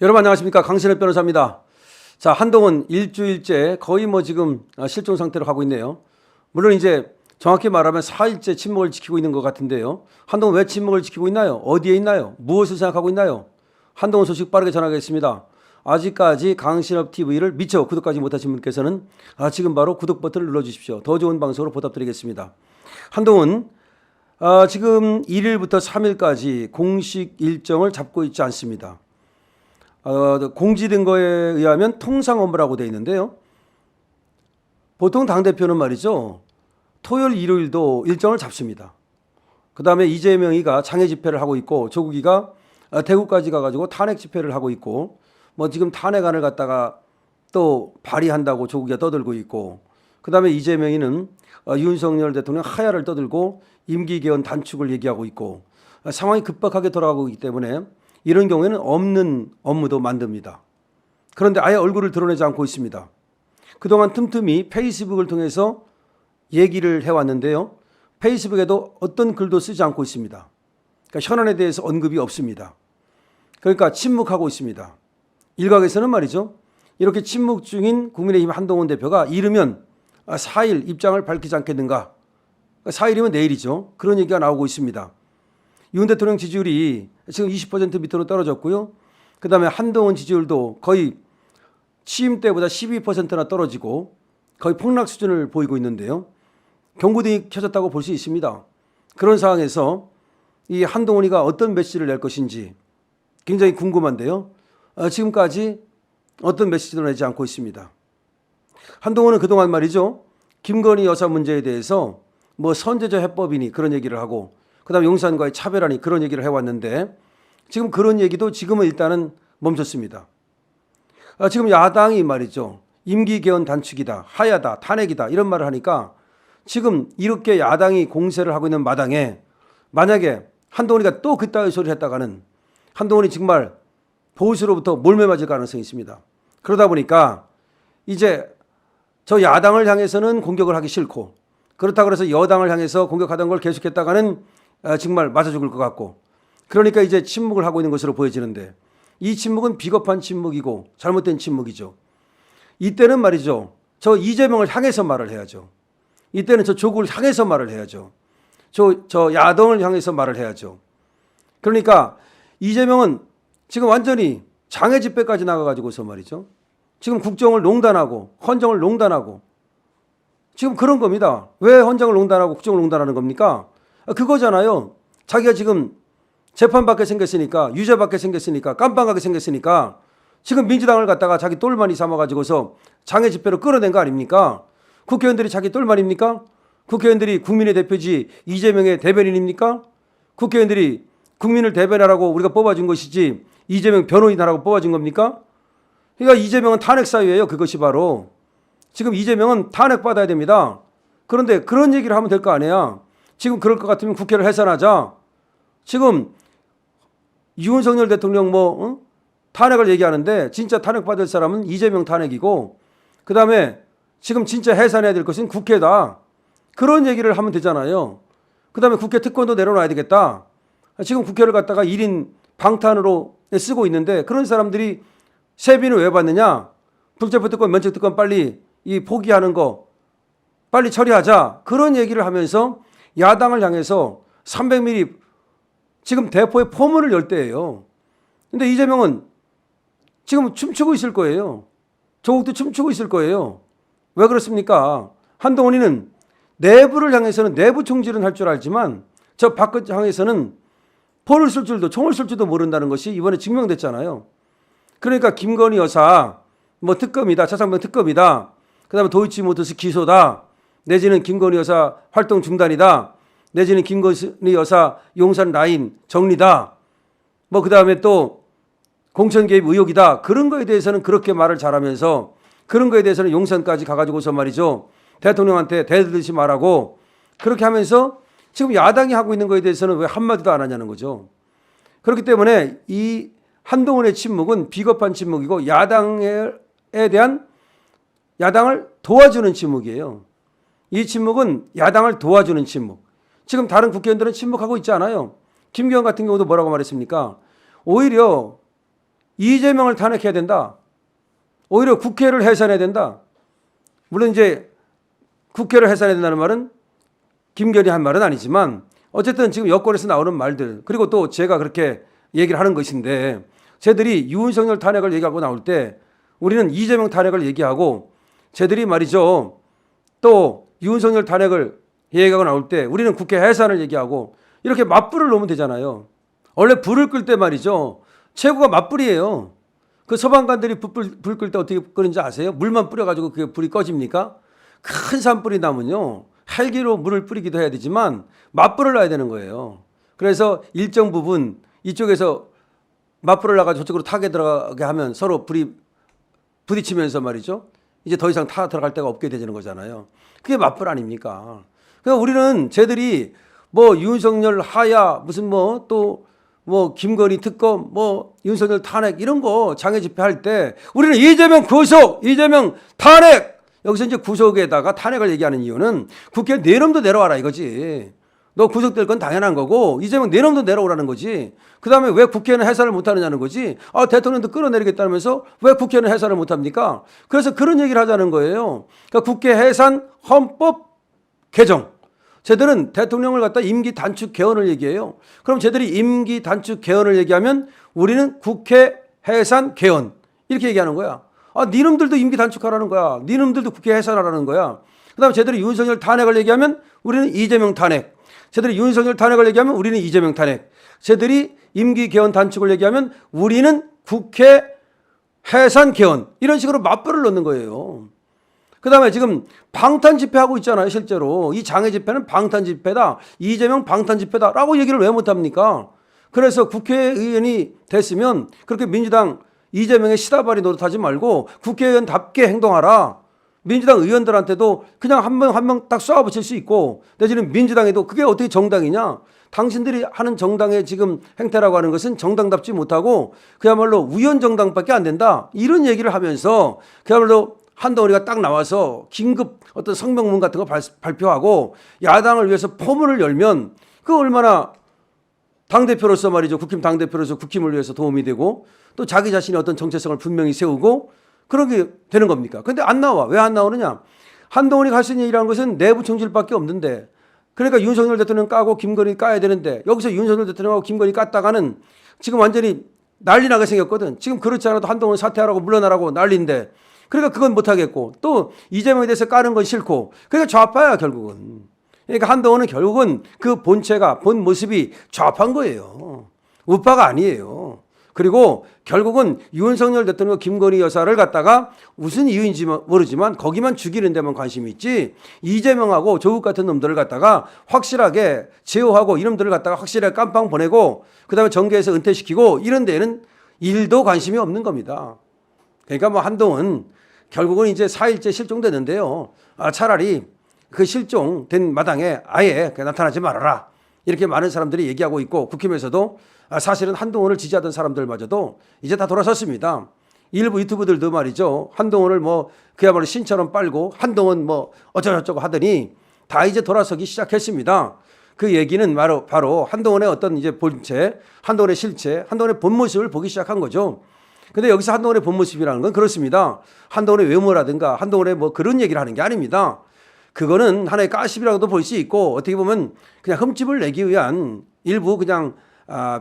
여러분 안녕하십니까, 강신업 변호사입니다. 자, 한동훈 일주일째 거의 지금 실종 상태로 가고 있네요. 물론 이제 정확히 말하면 4일째 침묵을 지키고 있는 것 같은데요. 한동훈 왜 침묵을 지키고 있나요? 어디에 있나요? 무엇을 생각하고 있나요? 한동훈 소식 빠르게 전하겠습니다. 아직까지 강신업 TV를 미처 구독하지 못하신 분께서는 지금 바로 구독 버튼을 눌러주십시오. 더 좋은 방송으로 보답드리겠습니다. 한동훈 지금 1일부터 3일까지 공식 일정을 잡고 있지 않습니다. 공지된 거에 의하면 통상 업무라고 되어 있는데요. 보통 당대표는 말이죠, 토요일, 일요일도 일정을 잡습니다. 그 다음에 이재명이가 장애 집회를 하고 있고, 조국이가 대구까지 가가지고 탄핵 집회를 하고 있고, 지금 탄핵안을 갖다가 또 발의한다고 조국이가 떠들고 있고, 그 다음에 이재명이는 윤석열 대통령 하야를 떠들고 임기 개헌 단축을 얘기하고 있고, 상황이 급박하게 돌아가고 있기 때문에 이런 경우에는 없는 업무도 만듭니다. 그런데 아예 얼굴을 드러내지 않고 있습니다. 그동안 틈틈이 페이스북을 통해서 얘기를 해왔는데요. 페이스북에도 어떤 글도 쓰지 않고 있습니다. 그러니까 현안에 대해서 언급이 없습니다. 그러니까 침묵하고 있습니다. 일각에서는 말이죠, 이렇게 침묵 중인 국민의힘 한동훈 대표가 이르면 4일 입장을 밝히지 않겠는가. 4일이면 내일이죠. 그런 얘기가 나오고 있습니다. 윤 대통령 지지율이 지금 20% 밑으로 떨어졌고요. 그 다음에 한동훈 지지율도 거의 취임 때보다 12%나 떨어지고 거의 폭락 수준을 보이고 있는데요. 경고등이 켜졌다고 볼 수 있습니다. 그런 상황에서 이 한동훈이가 어떤 메시지를 낼 것인지 굉장히 궁금한데요. 지금까지 어떤 메시지도 내지 않고 있습니다. 한동훈은 그동안 말이죠, 김건희 여사 문제에 대해서 선제적 해법이니 그런 얘기를 하고, 그 다음에 용산과의 차별하니 그런 얘기를 해왔는데, 지금 그런 얘기도 지금은 일단은 멈췄습니다. 지금 야당이 말이죠, 임기 개헌 단축이다, 하야다, 탄핵이다 이런 말을 하니까, 지금 이렇게 야당이 공세를 하고 있는 마당에 만약에 한동훈이가 또 그따위 소리를 했다가는 한동훈이 정말 보수로부터 몰매 맞을 가능성이 있습니다. 그러다 보니까 이제 저 야당을 향해서는 공격을 하기 싫고, 그렇다고 해서 여당을 향해서 공격하던 걸 계속했다가는 정말 맞아 죽을 것 같고, 그러니까 이제 침묵을 하고 있는 것으로 보여지는데, 이 침묵은 비겁한 침묵이고 잘못된 침묵이죠. 이때는 말이죠, 저 이재명을 향해서 말을 해야죠. 이때는 저 조국을 향해서 말을 해야죠. 저 야당을 향해서 말을 해야죠. 그러니까 이재명은 지금 완전히 장애 집회까지 나가가지고서 말이죠, 지금 국정을 농단하고 헌정을 농단하고 지금 그런 겁니다. 왜 헌정을 농단하고 국정을 농단하는 겁니까? 그거잖아요. 자기가 지금 재판받게 생겼으니까, 유죄받게 생겼으니까, 깜빵하게 생겼으니까 지금 민주당을 갖다가 자기 똘마니 삼아가지고서 장애 집회로 끌어낸 거 아닙니까? 국회의원들이 자기 똘마니입니까? 국회의원들이 국민의 대표지 이재명의 대변인입니까? 국회의원들이 국민을 대변하라고 우리가 뽑아준 것이지 이재명 변호인하라고 뽑아준 겁니까? 그러니까 이재명은 탄핵 사유예요. 그것이 바로. 지금 이재명은 탄핵받아야 됩니다. 그런데 그런 얘기를 하면 될 거 아니야. 지금 그럴 것 같으면 국회를 해산하자. 지금 윤석열 대통령 탄핵을 얘기하는데 진짜 탄핵받을 사람은 이재명 탄핵이고, 그 다음에 지금 진짜 해산해야 될 것은 국회다. 그런 얘기를 하면 되잖아요. 그 다음에 국회 특권도 내려놔야 되겠다. 지금 국회를 갖다가 1인 방탄으로 쓰고 있는데 그런 사람들이 세비는 왜 받느냐? 불체포 특권, 면책 특권 빨리 포기하는 거 빨리 처리하자. 그런 얘기를 하면서 야당을 향해서 300mm 지금 대포의 포문을 열 때예요. 근데 이재명은 지금 춤추고 있을 거예요. 조국도 춤추고 있을 거예요. 왜 그렇습니까? 한동훈이는 내부를 향해서는 내부 총질은 할 줄 알지만 저 밖을 향해서는 포를 쏠 줄도 총을 쏠 줄도 모른다는 것이 이번에 증명됐잖아요. 그러니까 김건희 여사 특검이다, 차상병 특검이다, 그 다음에 도이치모터스 기소다, 내지는 김건희 여사 활동 중단이다, 내지는 김건희 여사 용산 라인 정리다, 그 다음에 또 공천 개입 의혹이다. 그런 거에 대해서는 그렇게 말을 잘하면서 그런 거에 대해서는 용산까지 가가지고서 말이죠, 대통령한테 대들듯이 말하고 그렇게 하면서 지금 야당이 하고 있는 거에 대해서는 왜 한마디도 안 하냐는 거죠. 그렇기 때문에 이 한동훈의 침묵은 비겁한 침묵이고 야당에 대한 야당을 도와주는 침묵이에요. 이 침묵은 야당을 도와주는 침묵. 지금 다른 국회의원들은 침묵하고 있지 않아요. 김기현 같은 경우도 뭐라고 말했습니까? 오히려 이재명을 탄핵해야 된다. 오히려 국회를 해산해야 된다. 물론 이제 국회를 해산해야 된다는 말은 김건희 한 말은 아니지만 어쨌든 지금 여권에서 나오는 말들, 그리고 또 제가 그렇게 얘기를 하는 것인데, 쟤들이 윤석열 탄핵을 얘기하고 나올 때 우리는 이재명 탄핵을 얘기하고, 쟤들이 말이죠 또 윤석열 탄핵을 얘기하고 나올 때 우리는 국회 해산을 얘기하고, 이렇게 맞불을 놓으면 되잖아요. 원래 불을 끌 때 말이죠 최고가 맞불이에요. 그 서방관들이 불 끌 때 어떻게 끄는지 아세요? 물만 뿌려가지고 그게 불이 꺼집니까? 큰 산불이 나면요 헬기로 물을 뿌리기도 해야 되지만 맞불을 놔야 되는 거예요. 그래서 일정 부분 이쪽에서 맞불을 놔가지고 저쪽으로 타게 들어가게 하면 서로 불이 부딪히면서 말이죠 이제 더 이상 타 들어갈 데가 없게 되는 거잖아요. 그게 맞불 아닙니까? 그러니까 우리는 쟤들이 뭐 윤석열 하야 무슨 뭐 또 뭐 김건희 특검 뭐 윤석열 탄핵 이런 거 장애 집회할 때 우리는 이재명 구속, 이재명 탄핵, 여기서 이제 구속에다가 탄핵을 얘기하는 이유는 국회 내놈도 내려와라 이거지. 너 구속될 건 당연한 거고 이재명 내놈도 내려오라는 거지. 그 다음에 왜 국회는 해산을 못하느냐는 거지. 아, 대통령도 끌어내리겠다면서 왜 국회는 해산을 못합니까? 그래서 그런 얘기를 하자는 거예요. 그러니까 국회 해산, 헌법 개정. 쟤들은 대통령을 갖다 임기 단축 개헌을 얘기해요. 그럼 쟤들이 임기 단축 개헌을 얘기하면 우리는 국회 해산 개헌 이렇게 얘기하는 거야. 아, 니놈들도 임기 단축하라는 거야. 니놈들도 국회 해산하라는 거야. 그 다음에 쟤들이 윤석열 탄핵을 얘기하면 우리는 이재명 탄핵. 쟤들이 윤석열 탄핵을 얘기하면 우리는 이재명 탄핵. 쟤들이 임기 개헌 단축을 얘기하면 우리는 국회 해산 개헌. 이런 식으로 맞불을 넣는 거예요. 그 다음에 지금 방탄 집회하고 있잖아요. 실제로 이 장애 집회는 방탄 집회다, 이재명 방탄 집회다 라고 얘기를 왜 못합니까? 그래서 국회의원이 됐으면 그렇게 민주당 이재명의 시다발이 노릇하지 말고 국회의원답게 행동하라. 민주당 의원들한테도 그냥 한 명 한 명 딱 쏘아붙일 수 있고, 내지는 민주당에도 그게 어떻게 정당이냐. 당신들이 하는 정당의 지금 행태라고 하는 것은 정당답지 못하고 그야말로 우연정당밖에 안 된다. 이런 얘기를 하면서 그야말로 한동훈이가 딱 나와서 긴급 어떤 성명문 같은 거 발표하고 야당을 위해서 포문을 열면 그 얼마나 당대표로서 말이죠. 국힘 당대표로서 국힘을 위해서 도움이 되고 또 자기 자신의 어떤 정체성을 분명히 세우고 그렇게 되는 겁니까? 근데 안 나와. 왜 안 나오느냐? 한동훈이 할 수 있는 일이라는 것은 내부 총질밖에 없는데, 그러니까 윤석열 대통령 까고 김건희 까야 되는데 여기서 윤석열 대통령하고 김건희 깠다가는 지금 완전히 난리 나게 생겼거든. 지금 그렇지 않아도 한동훈 사퇴하라고 물러나라고 난리인데, 그러니까 그건 못하겠고 또 이재명에 대해서 까는 건 싫고, 그러니까 좌파야 결국은. 그러니까 한동훈은 결국은 그 본체가 본 모습이 좌파인 거예요. 우파가 아니에요. 그리고 결국은 윤석열 대통령과 김건희 여사를 갖다가 무슨 이유인지 모르지만 거기만 죽이는 데만 관심이 있지, 이재명하고 조국 같은 놈들을 갖다가 확실하게 제어하고 이놈들을 갖다가 확실하게 깜빵 보내고 그 다음에 정계에서 은퇴시키고 이런 데에는 일도 관심이 없는 겁니다. 그러니까 뭐 한동훈 결국은 이제 4일째 실종됐는데요. 차라리 그 실종된 마당에 아예 나타나지 말아라. 이렇게 많은 사람들이 얘기하고 있고, 국힘에서도 사실은 한동훈을 지지하던 사람들마저도 이제 다 돌아섰습니다. 일부 유튜브들도 말이죠. 한동훈을 뭐 그야말로 신처럼 빨고 한동훈 뭐 어쩌고저쩌고 하더니 다 이제 돌아서기 시작했습니다. 그 얘기는 바로 한동훈의 어떤 이제 본체, 한동훈의 실체, 한동훈의 본 모습을 보기 시작한 거죠. 근데 여기서 한동훈의 본 모습이라는 건 그렇습니다. 한동훈의 외모라든가 한동훈의 뭐 그런 얘기를 하는 게 아닙니다. 그거는 하나의 가십이라고도 볼 수 있고 어떻게 보면 그냥 흠집을 내기 위한 일부 그냥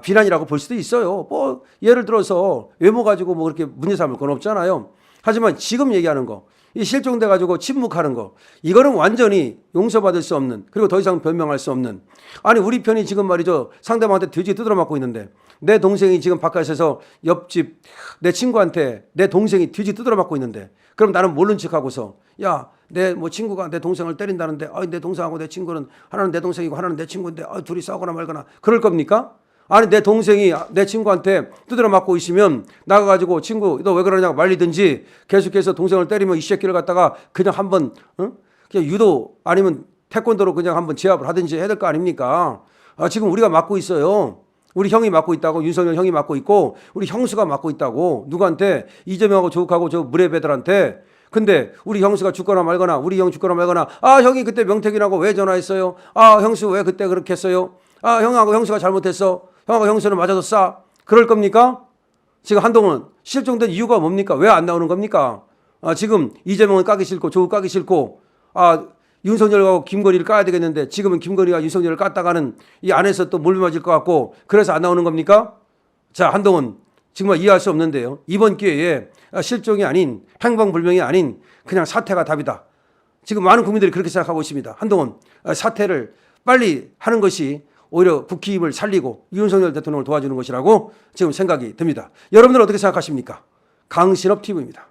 비난이라고 볼 수도 있어요. 뭐 예를 들어서 외모 가지고 뭐 그렇게 문제 삼을 건 없잖아요. 하지만 지금 얘기하는 거, 이 실종돼 가지고 침묵하는 거, 이거는 완전히 용서받을 수 없는, 그리고 더 이상 변명할 수 없는. 아니 우리 편이 지금 말이죠, 상대방한테 돼지 두드려 맞고 있는데 내 동생이 지금 바깥에서 옆집 내 친구한테 내 동생이 돼지 두드려 맞고 있는데, 그럼 나는 모른 척하고서 야, 내 뭐 친구가 내 동생을 때린다는데 내 동생하고 내 친구는 하나는 내 동생이고 하나는 내 친구인데 둘이 싸우거나 말거나 그럴 겁니까? 아니 내 동생이 내 친구한테 두드려 맞고 있으면 나가가지고 친구 너 왜 그러냐고 말리든지, 계속해서 동생을 때리면 이 새끼를 갖다가 그냥 한번 그냥 유도 아니면 태권도로 그냥 한번 제압을 하든지 해야 될 거 아닙니까? 지금 우리가 맞고 있어요. 우리 형이 맡고 있다고, 윤석열 형이 맡고 있고 우리 형수가 맡고 있다고. 누구한테? 이재명하고 조국하고 저 무례배들한테. 근데 우리 형수가 죽거나 말거나 우리 형 죽거나 말거나 형이 그때 명태균하고 왜 전화했어요? 형수 왜 그때 그렇게 했어요? 형하고 형수가 잘못했어. 형하고 형수는 맞아도 싸. 그럴 겁니까? 지금 한동훈 실종된 이유가 뭡니까? 왜 안 나오는 겁니까? 지금 이재명을 까기 싫고 조국 까기 싫고 윤석열하고 김건희를 까야 되겠는데 지금은 김건희가 윤석열을 깠다가는 이 안에서 또 물맞을 것 같고 그래서 안 나오는 겁니까? 자, 한동훈 정말 이해할 수 없는데요. 이번 기회에 실종이 아닌 행방불명이 아닌 그냥 사퇴가 답이다. 지금 많은 국민들이 그렇게 생각하고 있습니다. 한동훈 사퇴를 빨리 하는 것이 오히려 국힘을 살리고 윤석열 대통령을 도와주는 것이라고 지금 생각이 듭니다. 여러분들 어떻게 생각하십니까? 강신업 TV입니다.